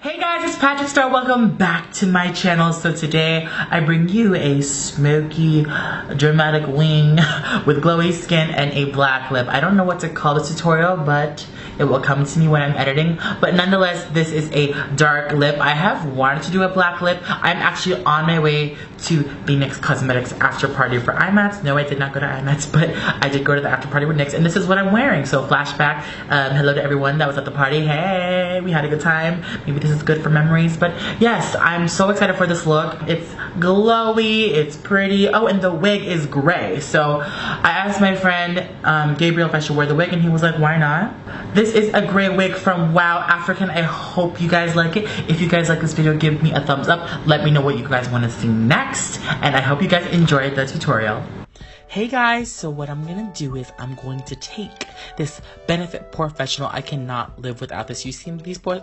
Hey guys, it's PatrickStarrr. Welcome back to my channel. So today I bring you a smoky dramatic wing with glowy skin and a black lip. I don't know what to call this tutorial, but it will come to me when I'm editing. But nonetheless, this is a dark lip. I have wanted to do a black lip. I'm actually on my way to the NYX Cosmetics after party for IMATS. No, I did not go to IMATS, but I did go to the after party with NYX, and this is what I'm wearing. So flashback, hello to everyone that was at the party. Hey, we had a good time. Maybe this is good for memories, but yes, I'm so excited for this look. It's glowy, it's pretty. Oh, and the wig is gray. So I asked my friend Gabriel if I should wear the wig, and he was like, why not? This is a gray wig from Wow African. I hope you guys like it. If you guys like this video, give me a thumbs up. Let me know what you guys want to see next, and I hope you guys enjoyed the tutorial. Hey guys, so what I'm gonna do is I'm going to take this Benefit Professional. I cannot live without this. You seen these pores?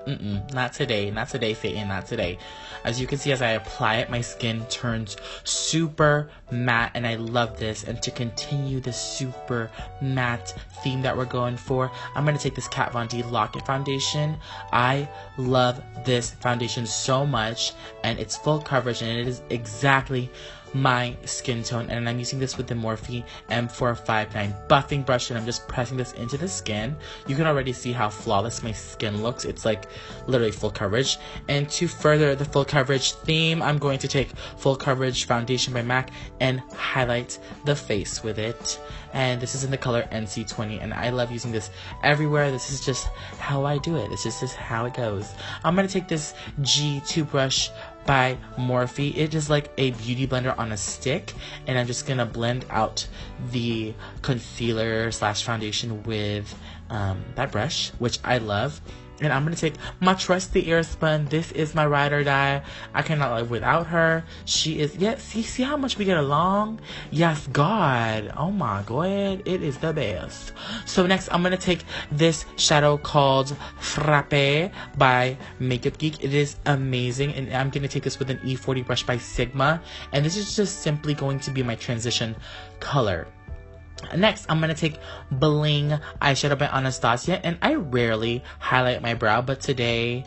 Not today, not today, Satan, not today. As you can see, as I apply it, my skin turns super matte, and I love this. And to continue the super matte theme that we're going for, I'm gonna take this Kat Von D Lock It Foundation. I love this foundation so much, and it's full coverage, and it is exactly my skin tone, and I'm using this with the Morphe M459 buffing brush, and I'm just pressing this into the skin. You can already see how flawless my skin looks. It's like literally full coverage. And to further the full coverage theme, I'm going to take Full Coverage Foundation by MAC and highlight the face with it. And this is in the color NC20, and I love using this everywhere. This is just how I do it. It's just how it goes. I'm gonna take this G2 brush by Morphe. It is like a beauty blender on a stick, and I'm just gonna blend out the concealer slash foundation with that brush, which I love. And I'm gonna take my trusty Airspun. This is my ride or die. I cannot live without her. She is, yeah, see how much we get along? Yes, God. Oh my God, it is the best. So next, I'm gonna take this shadow called Frappe by Makeup Geek. It is amazing, and I'm gonna take this with an E40 brush by Sigma. And this is just simply going to be my transition color. Next, I'm going to take Bling eyeshadow by Anastasia, and I rarely highlight my brow, but today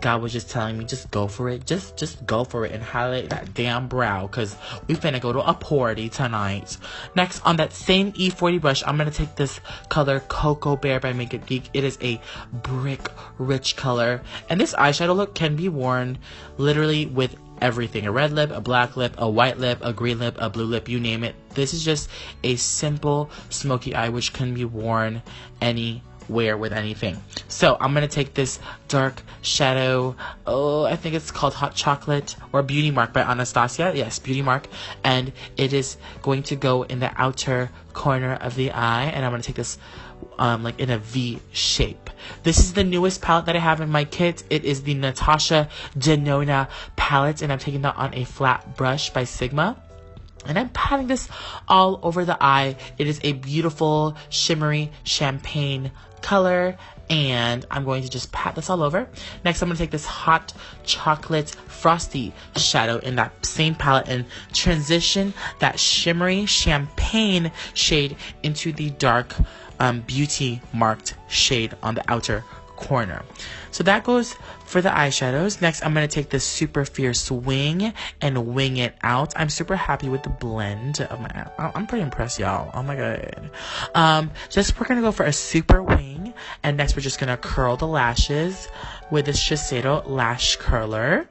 God was just telling me, just go for it, just go for it and highlight that damn brow, because we finna go to a party tonight. Next, on that same E40 brush, I'm going to take this color Cocoa Bear by Makeup Geek. It is a brick rich color, and this eyeshadow look can be worn literally with everything: a red lip, a black lip, a white lip, a green lip, a blue lip, you name it. This is just a simple smoky eye which can be worn anywhere with anything. So I'm gonna take this dark shadow, I think it's called Hot Chocolate or Beauty Mark by Anastasia. Yes, Beauty Mark, and it is going to go in the outer corner of the eye, and I'm gonna take this like in a V shape. This is the newest palette that I have in my kit. It is the Natasha Denona palette, and I'm taking that on a flat brush by Sigma. And I'm patting this all over the eye. It is a beautiful shimmery champagne color, and I'm going to just pat this all over. Next, I'm going to take this Hot Chocolate Frosty shadow in that same palette and transition that shimmery champagne shade into the dark beauty marked shade on the outer corner. So that goes for the eyeshadows. Next, I'm going to take this Super Fierce Wing and wing it out. I'm super happy with the blend of my, I'm pretty impressed, y'all. Oh my God. We're going to go for a super wing, and next we're just going to curl the lashes with this Shiseido lash curler.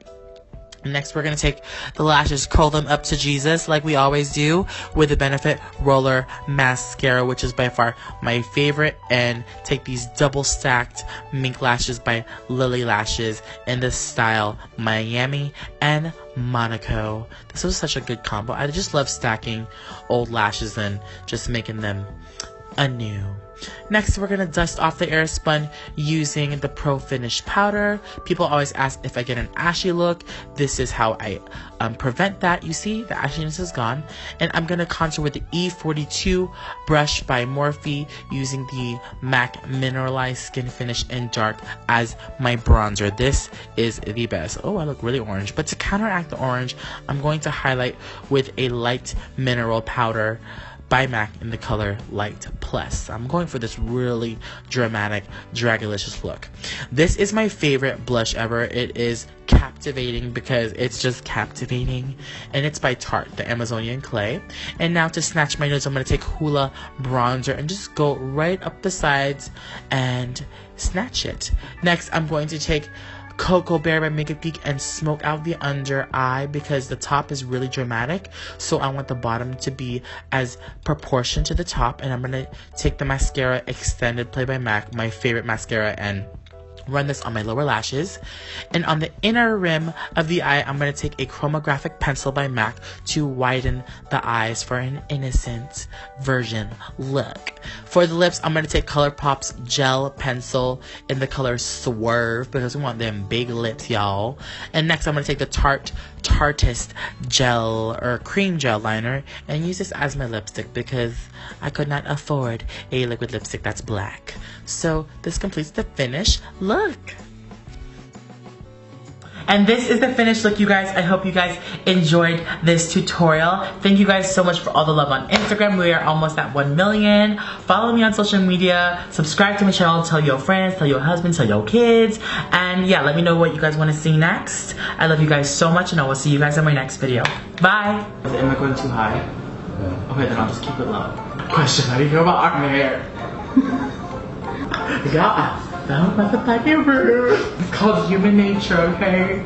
Next, we're going to take the lashes, curl them up to Jesus like we always do with the Benefit Roller Mascara, which is by far my favorite, and take these double stacked mink lashes by Lily Lashes in the style Miami and Monaco. This was such a good combo. I just love stacking old lashes and just making them anew. Next, we're going to dust off the Airspun using the Pro Finish powder. People always ask if I get an ashy look. This is how I prevent that. You see, the ashiness is gone. And I'm going to contour with the E42 brush by Morphe using the MAC Mineralized Skin Finish in Dark as my bronzer. This is the best. Oh, I look really orange. But to counteract the orange, I'm going to highlight with a light mineral powder by MAC in the color Light Plus. I'm going for this really dramatic, dragalicious look. This is my favorite blush ever. It is captivating because it's just captivating, and it's by Tarte, the Amazonian clay. And now to snatch my nose, I'm going to take Hoola bronzer and just go right up the sides and snatch it. Next, I'm going to take Cocoa Bear by Makeup Geek and smoke out the under eye because the top is really dramatic, so I want the bottom to be as proportioned to the top. And I'm going to take the mascara Extended Play by MAC, my favorite mascara, and run this on my lower lashes. And on the inner rim of the eye, I'm going to take a chromographic pencil by MAC to widen the eyes for an innocent version look. For the lips, I'm going to take ColourPop's gel pencil in the color Swerve because we want them big lips, y'all. And next, I'm going to take the Tarteist gel or cream gel liner and use this as my lipstick because I could not afford a liquid lipstick that's black. So this completes the finished look. And this is the finished look, you guys. I hope you guys enjoyed this tutorial. Thank you guys so much for all the love on Instagram. We are almost at 1 million. Follow me on social media. Subscribe to my channel. Tell your friends, tell your husband, tell your kids. And yeah, let me know what you guys want to see next. I love you guys so much, and I will see you guys in my next video. Bye. Am I going too high? Yeah. Okay, then I'll just keep it low. Question, how do you feel about our hair? Yeah, that was my fucking room. It's called human nature, okay?